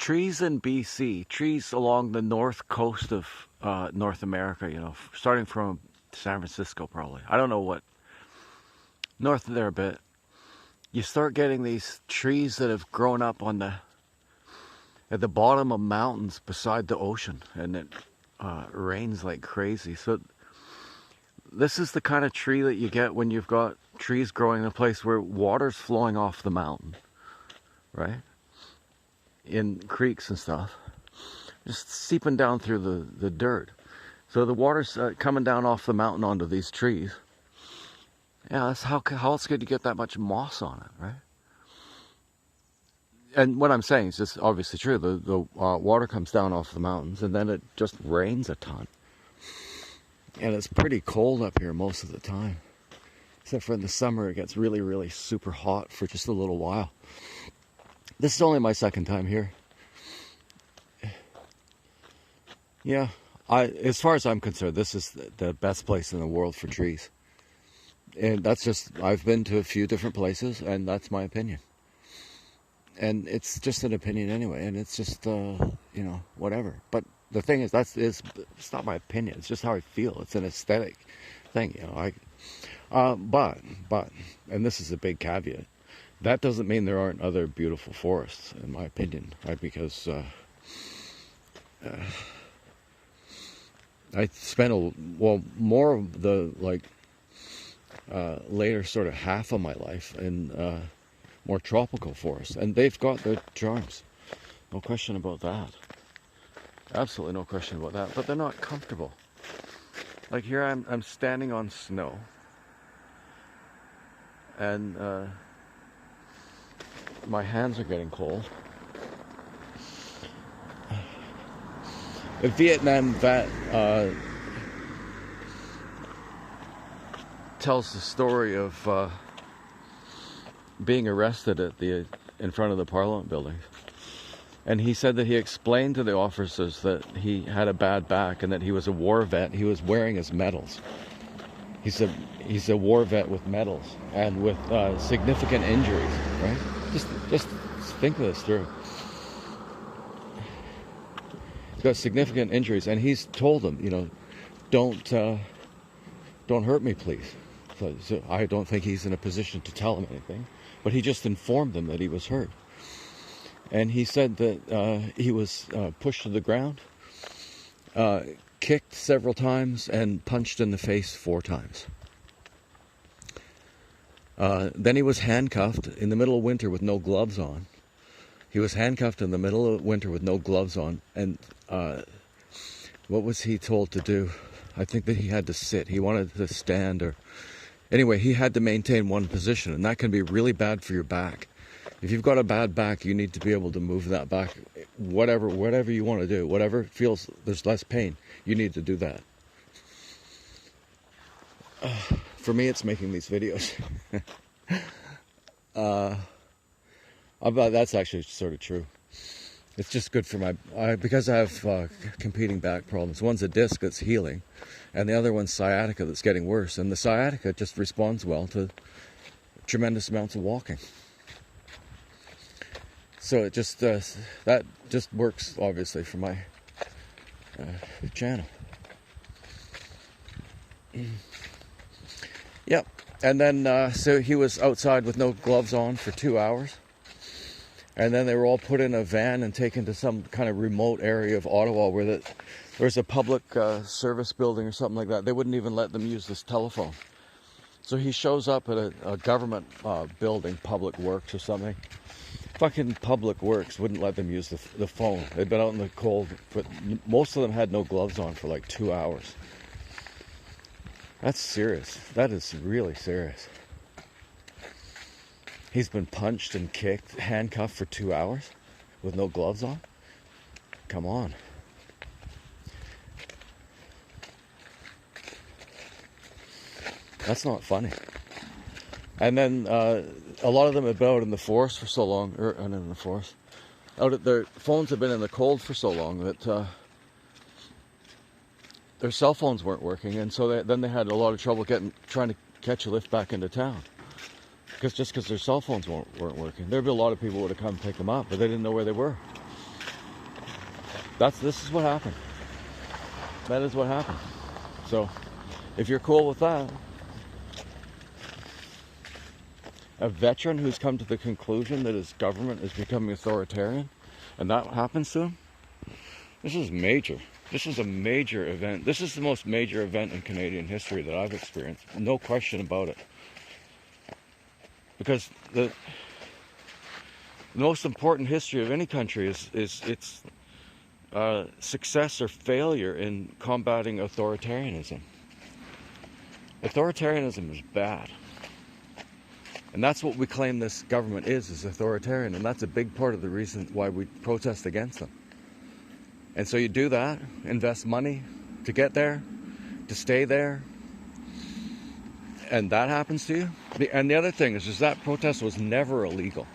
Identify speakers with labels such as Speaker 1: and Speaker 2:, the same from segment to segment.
Speaker 1: trees in BC, trees along the north coast of North America, you know, starting from San Francisco probably. I don't know what, north of there a bit. You start getting these trees that have grown up on at the bottom of mountains beside the ocean, and it rains like crazy. So this is the kind of tree that you get when you've got trees growing in a place where water's flowing off the mountain, right? In creeks and stuff, just seeping down through the dirt. So the water's coming down off the mountain onto these trees. Yeah, that's how else could you get that much moss on it, right? And what I'm saying is just obviously true. The water comes down off the mountains, and then it just rains a ton. And it's pretty cold up here most of the time. Except for in the summer, it gets really, really super hot for just a little while. This is only my second time here. Yeah, as far as I'm concerned, this is the best place in the world for trees. And that's just, I've been to a few different places, and that's my opinion. And it's just an opinion anyway, and it's just, you know, whatever. But the thing is, it's not my opinion, it's just how I feel. It's an aesthetic thing, you know. But, and this is a big caveat, that doesn't mean there aren't other beautiful forests, in my opinion, right? Because I spent more of the later sort of half of my life in more tropical forests, and they've got their charms, no question about that. Absolutely no question about that. But they're not comfortable. Like here, I'm standing on snow, and my hands are getting cold. A Vietnam vet tells the story of being arrested in front of the Parliament building, and he said that he explained to the officers that he had a bad back and that he was a war vet. He was wearing his medals. He's a war vet with medals and with significant injuries, right? Just think of this through. He's got significant injuries, and he's told them, you know, don't hurt me, please. So I don't think he's in a position to tell them anything, but he just informed them that he was hurt. And he said that he was pushed to the ground, kicked several times, and punched in the face 4 times. Then he was handcuffed in the middle of winter with no gloves on. He was handcuffed in the middle of winter with no gloves on. And what was he told to do? I think that he had to sit. He wanted to stand, or anyway, he had to maintain one position, and that can be really bad for your back. If you've got a bad back, you need to be able to move that back, whatever you want to do, whatever feels there's less pain, you need to do that. For me, it's making these videos. That's actually sort of true. It's just good for because I have competing back problems. One's a disc that's healing, and the other one's sciatica that's getting worse. And the sciatica just responds well to tremendous amounts of walking. So it just that just works obviously for my channel. Yep. And then so he was outside with no gloves on for 2 hours. And then they were all put in a van and taken to some kind of remote area of Ottawa where there was a public service building or something like that. They wouldn't even let them use this telephone. So he shows up at a government building, Public Works or something. Fucking Public Works wouldn't let them use the phone. They'd been out in the cold, but most of them had no gloves on for like 2 hours. That's serious. That is really serious. He's been punched and kicked, handcuffed for 2 hours with no gloves on? Come on. That's not funny. And then a lot of them have been out in the forest for so long, in the forest. Their phones have been in the cold for so long that their cell phones weren't working, and so then they had a lot of trouble trying to catch a lift back into town. Because their cell phones weren't working. There'd be a lot of people who would have come pick them up, but they didn't know where they were. This is what happened. That is what happened. So, if you're cool with that, a veteran who's come to the conclusion that his government is becoming authoritarian, and that happens to him, this is major. This is a major event. This is the most major event in Canadian history that I've experienced. No question about it. Because the most important history of any country is its success or failure in combating authoritarianism. Authoritarianism is bad. And that's what we claim this government is authoritarian. And that's a big part of the reason why we protest against them. And so you do that, invest money to get there, to stay there, and that happens to you. And the other thing is that protest was never illegal.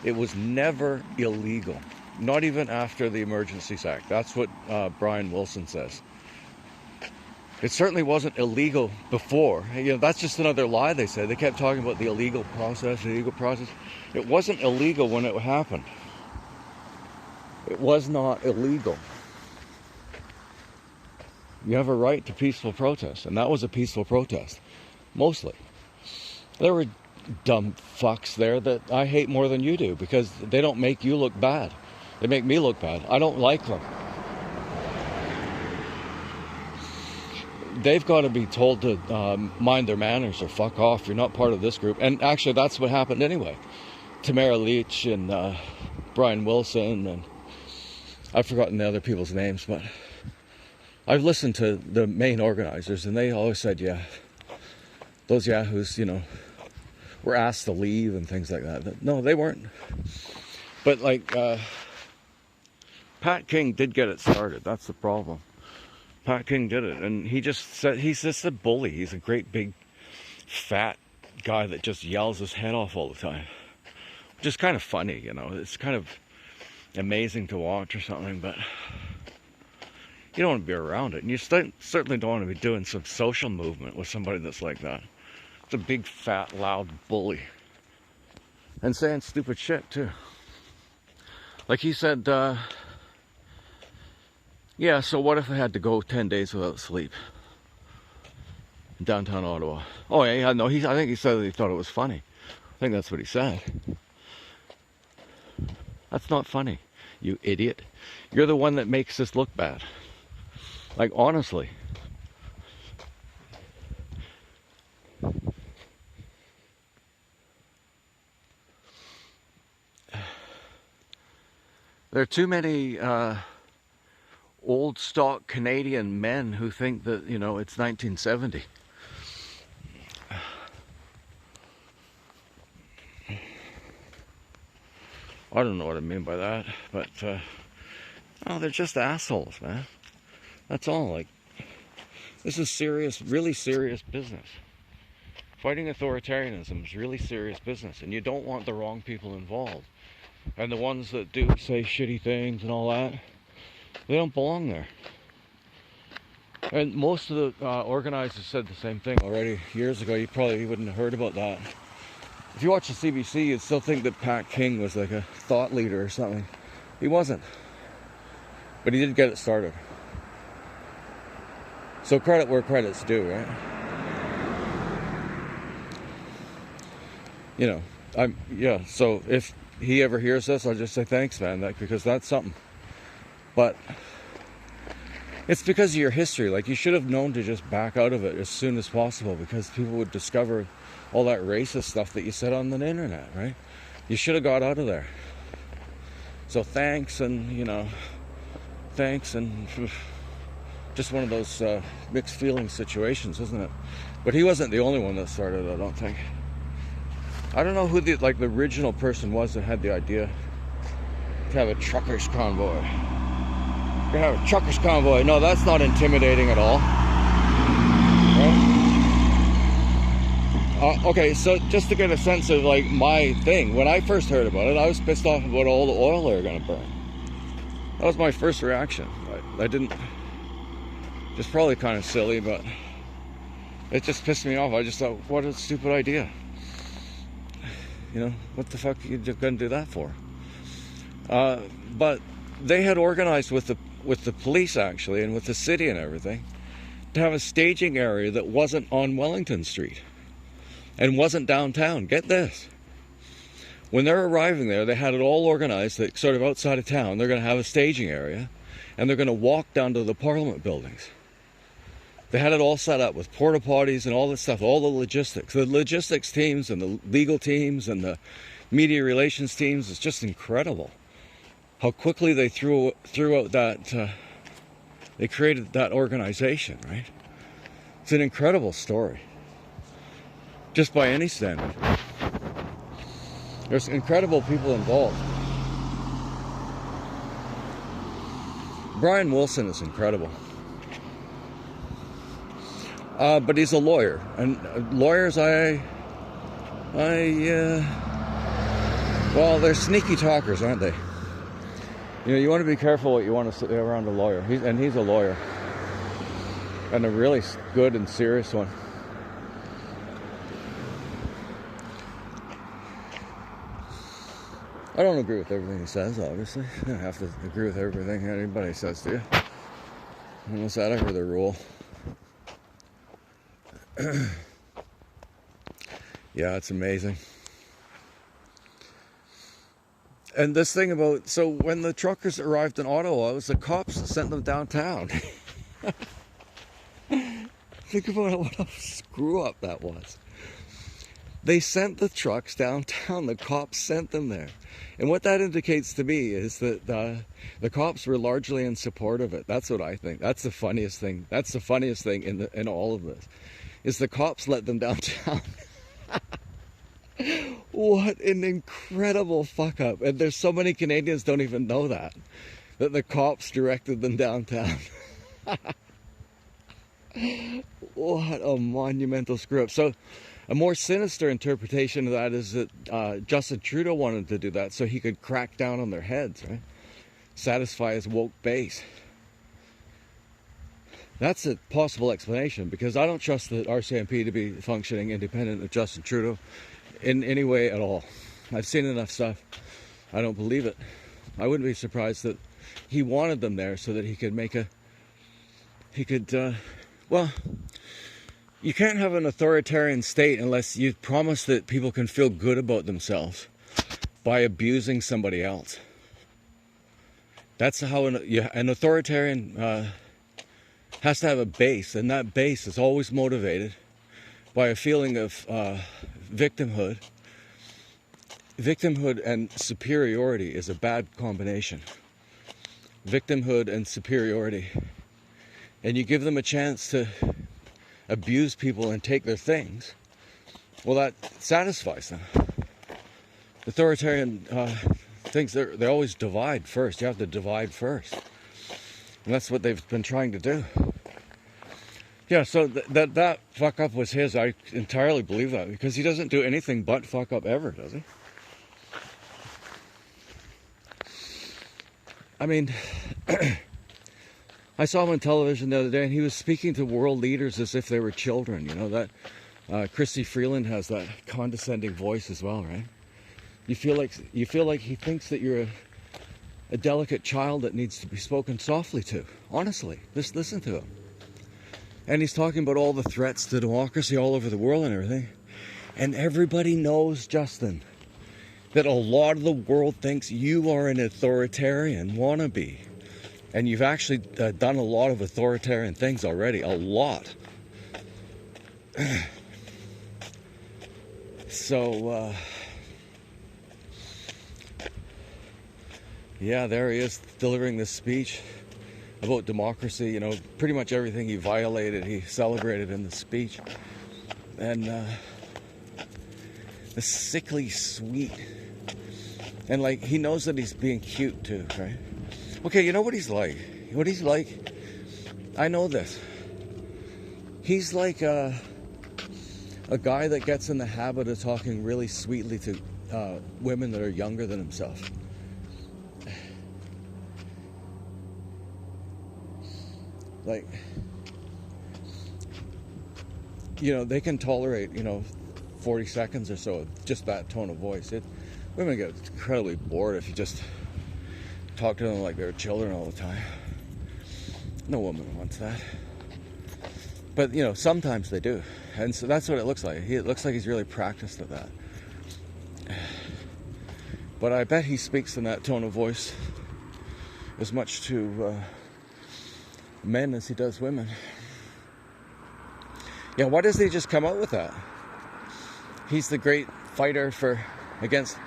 Speaker 1: It was never illegal. Not even after the Emergencies Act. That's what Brian Wilson says. It certainly wasn't illegal before. You know, that's just another lie they say. They kept talking about the illegal process, the illegal process. It wasn't illegal when it happened. It was not illegal. You have a right to peaceful protest, and that was a peaceful protest, mostly. There were dumb fucks there that I hate more than you do because they don't make you look bad. They make me look bad. I don't like them. They've got to be told to mind their manners or fuck off. You're not part of this group. And actually, that's what happened anyway. Tamara Leach and Brian Wilson, and I've forgotten the other people's names, but I've listened to the main organizers, and they always said, yeah, those yahoos, you know, were asked to leave and things like that. No, they weren't. But like, Pat King did get it started. That's the problem. Pat King did it, and he just said he's just a bully. He's a great big fat guy that just yells his head off all the time, which is kind of funny, you know. It's kind of amazing to watch or something, but you don't want to be around it, and you certainly don't want to be doing some social movement with somebody that's like that. It's a big fat loud bully, and saying stupid shit too. Like he said, yeah, so what if I had to go 10 days without sleep in downtown Ottawa? Oh, yeah, no, I think he said that he thought it was funny. I think that's what he said. That's not funny, you idiot. You're the one that makes this look bad. Like, honestly. There are too many old stock Canadian men who think that, you know, it's 1970. I don't know what I mean by that, but oh, they're just assholes, man. That's all. Like, this is serious, really serious business. Fighting authoritarianism is really serious business, and you don't want the wrong people involved. And the ones that do say shitty things and all that, they don't belong there. And most of the organizers said the same thing already years ago. You probably wouldn't have heard about that. If you watch the CBC, you'd still think that Pat King was like a thought leader or something. He wasn't. But he did get it started. So credit where credit's due, right? You know, so if he ever hears this, I'll just say thanks, man, because that's something. But it's because of your history. Like, you should have known to just back out of it as soon as possible, because people would discover all that racist stuff that you said on the internet, right? You should have got out of there. So thanks, and, you know, thanks, and just one of those mixed feeling situations, isn't it? But he wasn't the only one that started it, I don't think. I don't know who the original person was that had the idea to have a truckers convoy. We're gonna have a truckers convoy. No, that's not intimidating at all. Right? Okay, so just to get a sense of like my thing, when I first heard about it, I was pissed off about all the oil they were gonna burn. That was my first reaction. I didn't. Just probably kind of silly, but it just pissed me off. I just thought, what a stupid idea. You know, what the fuck are you gonna do that for? But they had organized with with the police actually, and with the city and everything, to have a staging area that wasn't on Wellington Street and wasn't downtown. Get this. When they're arriving there, they had it all organized that sort of outside of town, they're going to have a staging area, and they're going to walk down to the Parliament buildings. They had it all set up with porta potties and all this stuff, all the logistics. The logistics teams and the legal teams and the media relations teams, it's just incredible how quickly they threw out that, they created that organization, right? It's an incredible story, just by any standard. There's incredible people involved. Brian Wilson is incredible. But he's a lawyer, and lawyers, well, they're sneaky talkers, aren't they? You know, you want to be careful what you want to say around a lawyer. He's a lawyer, and a really good and serious one. I don't agree with everything he says, obviously. You don't have to agree with everything anybody says to you. Unless that ever the rule. Yeah, it's amazing. And this thing about, so when the truckers arrived in Ottawa, it was the cops that sent them downtown. Think about what a screw up that was. They sent the trucks downtown. The cops sent them there. And what that indicates to me is that the cops were largely in support of it. That's what I think. That's the funniest thing. That's the funniest thing in all of this. Is the cops let them downtown. What an incredible fuck up. And there's so many Canadians don't even know that the cops directed them downtown. What a monumental screw up. So a more sinister interpretation of that is that Justin Trudeau wanted to do that so he could crack down on their heads, right? Satisfy his woke base. That's a possible explanation, because I don't trust the RCMP to be functioning independent of Justin Trudeau in any way at all. I've seen enough stuff. I don't believe it. I wouldn't be surprised that he wanted them there so that he could well, you can't have an authoritarian state unless you promise that people can feel good about themselves by abusing somebody else. That's how an authoritarian has to have a base, and that base is always motivated by a feeling of victimhood. Victimhood and superiority is a bad combination. Victimhood and superiority. And you give them a chance to abuse people and take their things, well, that satisfies them. Authoritarian things, they always divide first. You have to divide first. And that's what they've been trying to do. Yeah, so that fuck up was his. I entirely believe that, because he doesn't do anything but fuck up ever, does he? I mean, I saw him on television the other day, and he was speaking to world leaders as if they were children. You know, that Christy Freeland has that condescending voice as well, right? You feel like he thinks that you're a delicate child that needs to be spoken softly to. Honestly, just listen to him. And he's talking about all the threats to democracy all over the world and everything. And everybody knows, Justin, that a lot of the world thinks you are an authoritarian wannabe. And you've actually done a lot of authoritarian things already. A lot. So, yeah, there he is delivering this speech about democracy. You know, pretty much everything he violated, he celebrated in the speech. And the sickly sweet. And like, he knows that he's being cute too, right? Okay, you know what he's like? What he's like? I know this. He's like a guy that gets in the habit of talking really sweetly to women that are younger than himself. Like, you know, they can tolerate, 40 seconds or so of just that tone of voice. Women get incredibly bored if you just talk to them like they're children all the time. No woman wants that. But, you know, sometimes they do. And so that's what it looks like. It looks like he's really practiced at that. But I bet he speaks in that tone of voice as much to men as he does women. Yeah, why doesn't he just come out with that? He's the great fighter against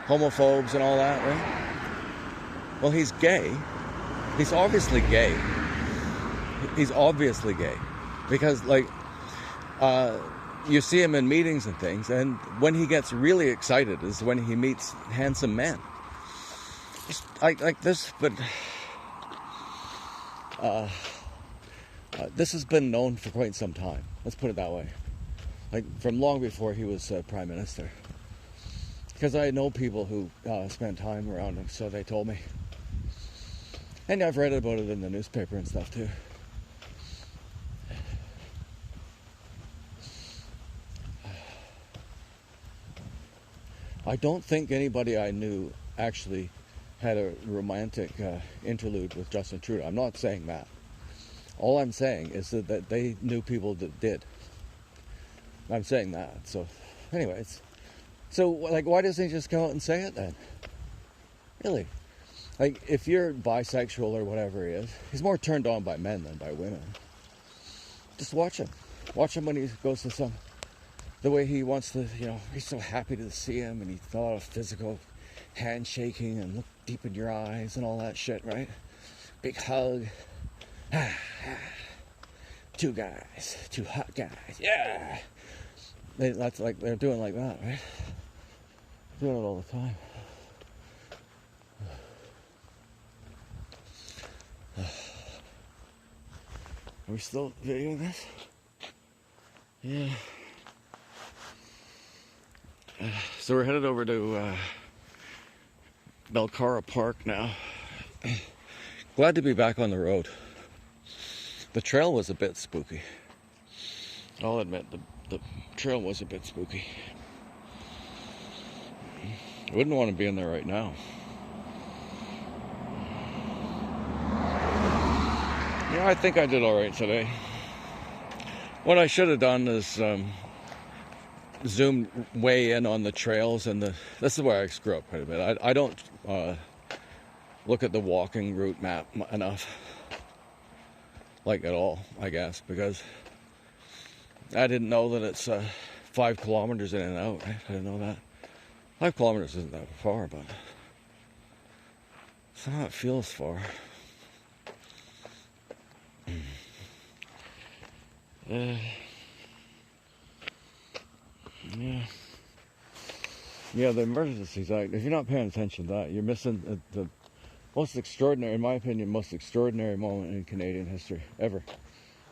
Speaker 1: homophobes and all that, right? Well, he's gay. He's obviously gay. He's obviously gay. Because, like, you see him in meetings and things, and when he gets really excited is when he meets handsome men. Like this, but this has been known for quite some time. Let's put it that way. Like, from long before he was Prime Minister. Because I know people who spent time around him, so they told me. And I've read about it in the newspaper and stuff too. I don't think anybody I knew actually had a romantic interlude with Justin Trudeau. I'm not saying that. All I'm saying is that they knew people that did. I'm saying that. So, anyways. So, like, why doesn't he just come out and say it then? Really? Like, if you're bisexual or whatever he is, he's more turned on by men than by women. Just watch him. Watch him when he goes to the way he wants to, you know, he's so happy to see him, and he thought of physical handshaking and look deep in your eyes and all that shit, right? Big hug. Two hot guys, yeah. That's like, they're doing like that, right? Doing it all the time. Are we still videoing this? Yeah. So we're headed over to Belcara Park now. Glad to be back on the road. The trail was a bit spooky. I'll admit, the trail was a bit spooky. I wouldn't want to be in there right now. Yeah, I think I did all right today. What I should have done is zoom way in on the trails, and this is where I screw up quite a bit. I don't look at the walking route map enough, like at all, I guess, because I didn't know that it's 5 kilometers in and out, right? I didn't know that. 5 kilometers isn't that far, but somehow it feels far. Yeah, the Emergencies Act, if you're not paying attention to that, you're missing the most extraordinary, in my opinion, most extraordinary moment in Canadian history ever.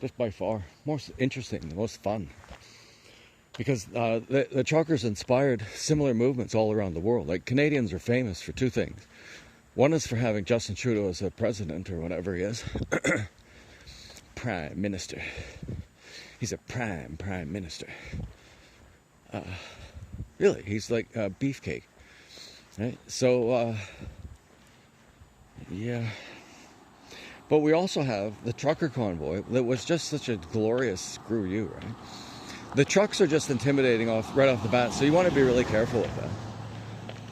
Speaker 1: Just by far. Most interesting, the most fun. Because the truckers inspired similar movements all around the world. Like, Canadians are famous for 2 things. One is for having Justin Trudeau as a president, or whatever he is. Prime Minister. He's a prime minister. Really, he's like a beefcake. Right? So, yeah. But we also have the trucker convoy that was just such a glorious screw you, right? The trucks are just intimidating right off the bat, so you want to be really careful with that.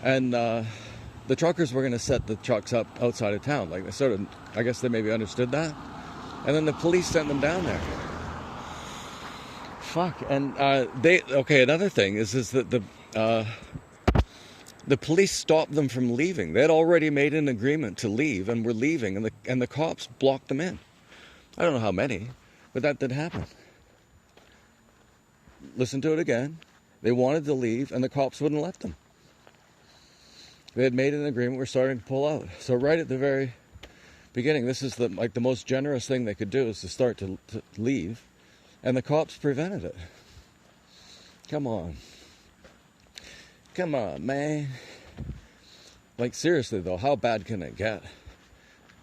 Speaker 1: And the truckers were going to set the trucks up outside of town. Like, I guess they maybe understood that. And then the police sent them down there. Fuck. And another thing is that the police stopped them from leaving. They had already made an agreement to leave and were leaving, and the cops blocked them in. I don't know how many, but that did happen. Listen to it again. They wanted to leave, and the cops wouldn't let them. They had made an agreement. We're starting to pull out. So right at the very beginning, this is the most generous thing they could do, is to start to leave, and the cops prevented it. Come on, man. Like, seriously though, how bad can it get?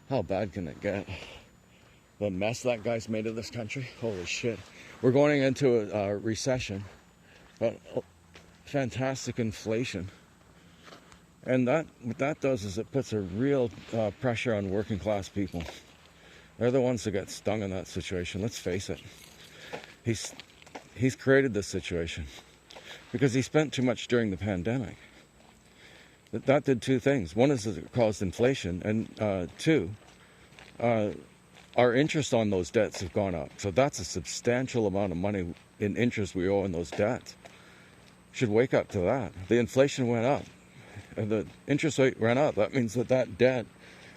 Speaker 1: How bad can it get? The mess that guy's made of this country. Holy shit. We're going into a recession, but fantastic inflation. And what that does is it puts a real pressure on working class people. They're the ones that get stung in that situation. Let's face it. He's created this situation because he spent too much during the pandemic. That did two things. One is it caused inflation, and two, our interest on those debts have gone up. So that's a substantial amount of money in interest we owe on those debts. Should wake up to that. The inflation went up, and the interest rate went up. That means that debt,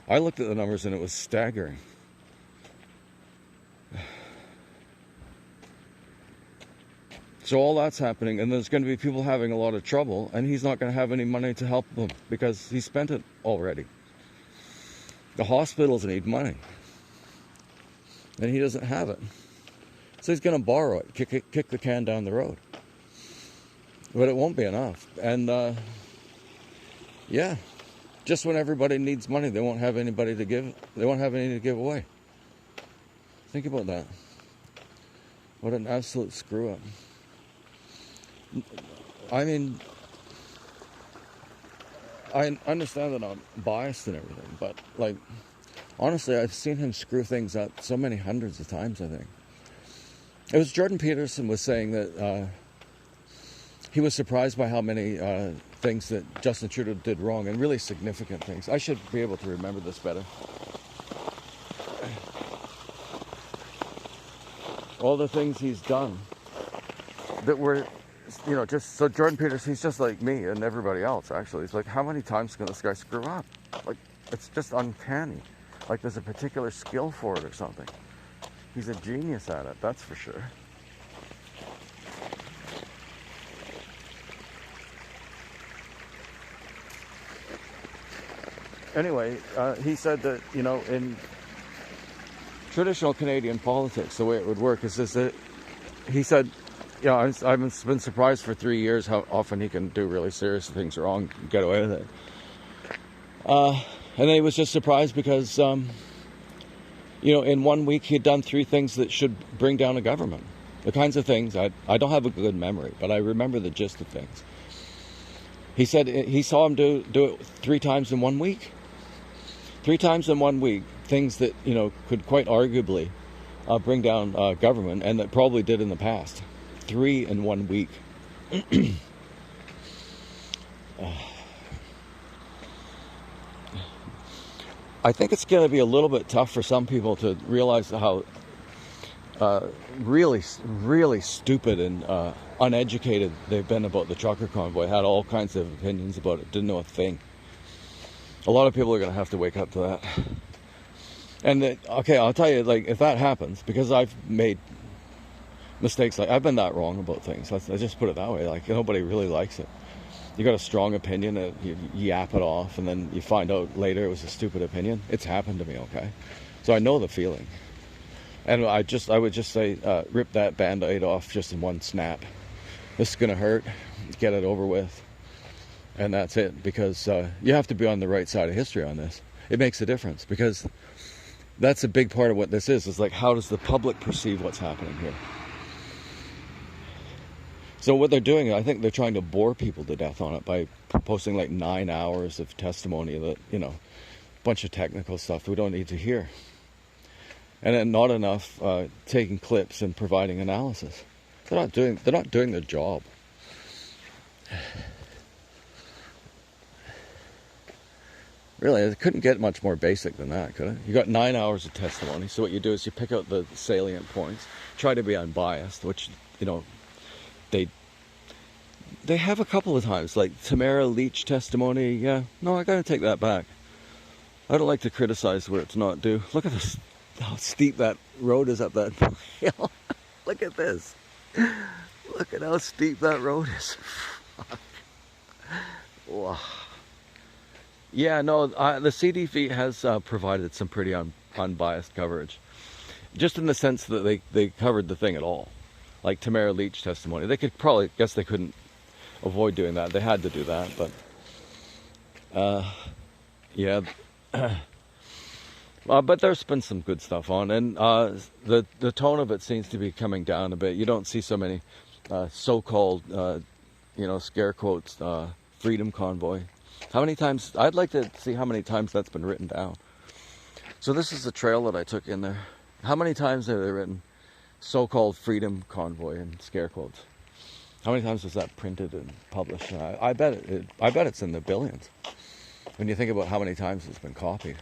Speaker 1: I looked at the numbers and it was staggering. So all that's happening, and there's going to be people having a lot of trouble, and he's not going to have any money to help them because he spent it already. The hospitals need money, and he doesn't have it. So he's going to borrow it, kick the can down the road. But it won't be enough. And yeah, just when everybody needs money, they won't have anybody to give. They won't have any to give away. Think about that. What an absolute screw up. I mean, I understand that I'm biased and everything, but like, honestly, I've seen him screw things up so many hundreds of times, I think. It was Jordan Peterson was saying that he was surprised by how many things that Justin Trudeau did wrong, and really significant things. I should be able to remember this better. All the things he's done that were, you know, just so Jordan Peterson, he's just like me and everybody else, actually. It's like, how many times can this guy screw up? Like, it's just uncanny. Like there's a particular skill for it or something. He's a genius at it, that's for sure. Anyway, he said that, you know, in traditional Canadian politics, the way it would work is that he said, you know, I've been surprised for 3 years how often he can do really serious things wrong and get away with it. And then he was just surprised because, you know, in 1 week he'd done 3 things that should bring down a government. The kinds of things, I don't have a good memory, but I remember the gist of things. He said he saw him do it 3 times in 1 week. 3 times in 1 week, things that, you know, could quite arguably bring down government, and that probably did in the past. 3 in 1 week. I think it's going to be a little bit tough for some people to realize how really, really stupid and uneducated they've been about the trucker convoy. Had all kinds of opinions about it, didn't know a thing. A lot of people are going to have to wake up to that. And okay, I'll tell you, like, if that happens, because I've made mistakes, like I've been that wrong about things. Let's just put it that way. Like, nobody really likes it. You got a strong opinion, you yap it off, and then you find out later it was a stupid opinion. It's happened to me, okay? So I know the feeling. And I would just say, rip that Band-Aid off just in one snap. This is going to hurt. Get it over with. And that's it. Because you have to be on the right side of history on this. It makes a difference. Because that's a big part of what this is. It's like, how does the public perceive what's happening here? So what they're doing, I think they're trying to bore people to death on it by posting like 9 hours of testimony that, you know, a bunch of technical stuff that we don't need to hear. And then not enough taking clips and providing analysis. They're not doing their job. Really, it couldn't get much more basic than that, could it? You got 9 hours of testimony. So what you do is you pick out the salient points, try to be unbiased, which, you know, they have a couple of times, like Tamara Leach testimony. Yeah, no, I gotta take that back. I don't like to criticize where it's not due. Look at this, how steep that road is up that hill. Look at this. Look at how steep that road is. Wow. Yeah, no, the CDV has provided some pretty unbiased coverage. Just in the sense that they covered the thing at all. Like Tamara Leach testimony. They could probably, guess they couldn't avoid doing that. They had to do that, but yeah. But there's been some good stuff on, and the tone of it seems to be coming down a bit. You don't see so many so-called, you know, scare quotes, freedom convoy. How many times? I'd like to see how many times that's been written down. So this is the trail that I took in there. How many times have they written so-called freedom convoy in scare quotes? How many times was that printed and published? I bet I bet it's in the billions. When you think about how many times it's been copied.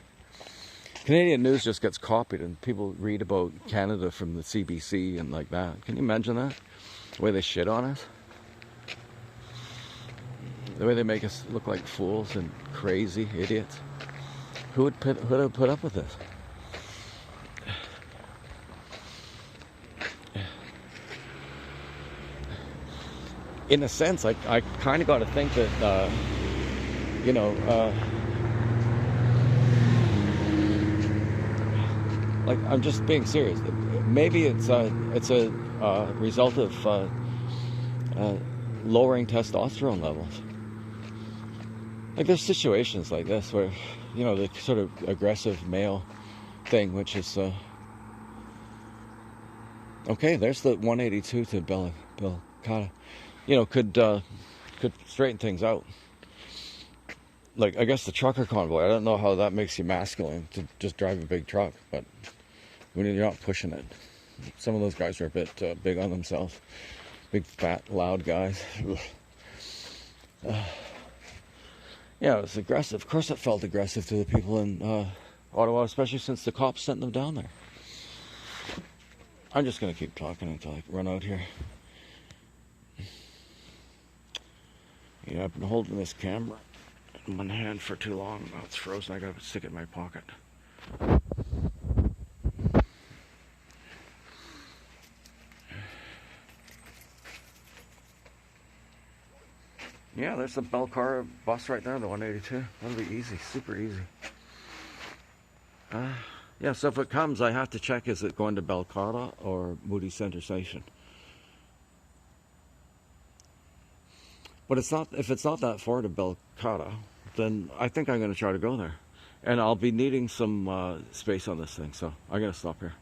Speaker 1: Canadian news just gets copied and people read about Canada from the CBC and like that. Can you imagine that? The way they shit on us? The way they make us look like fools and crazy idiots? Who would put up with this? In a sense, I kind of got to think that, like, I'm just being serious. Maybe it's a result of lowering testosterone levels. Like, there's situations like this where, the sort of aggressive male thing, which is okay. There's the 182 to Belcata. Could straighten things out. Like, I guess the trucker convoy, I don't know how that makes you masculine to just drive a big truck, but when you're not pushing it. Some of those guys are a bit big on themselves. Big, fat, loud guys. Yeah, it was aggressive. Of course it felt aggressive to the people in Ottawa, especially since the cops sent them down there. I'm just going to keep talking until I run out here. Yeah, I've been holding this camera in one hand for too long. Now it's frozen. I got to stick it in my pocket. Yeah, there's the Belcar bus right there, the 182. That'll be easy, super easy. Yeah, so if it comes, I have to check, is it going to Belcata or Moody Centre Station? But if it's not that far to Belcata, then I think I'm going to try to go there. And I'll be needing some space on this thing, so I'm going to stop here.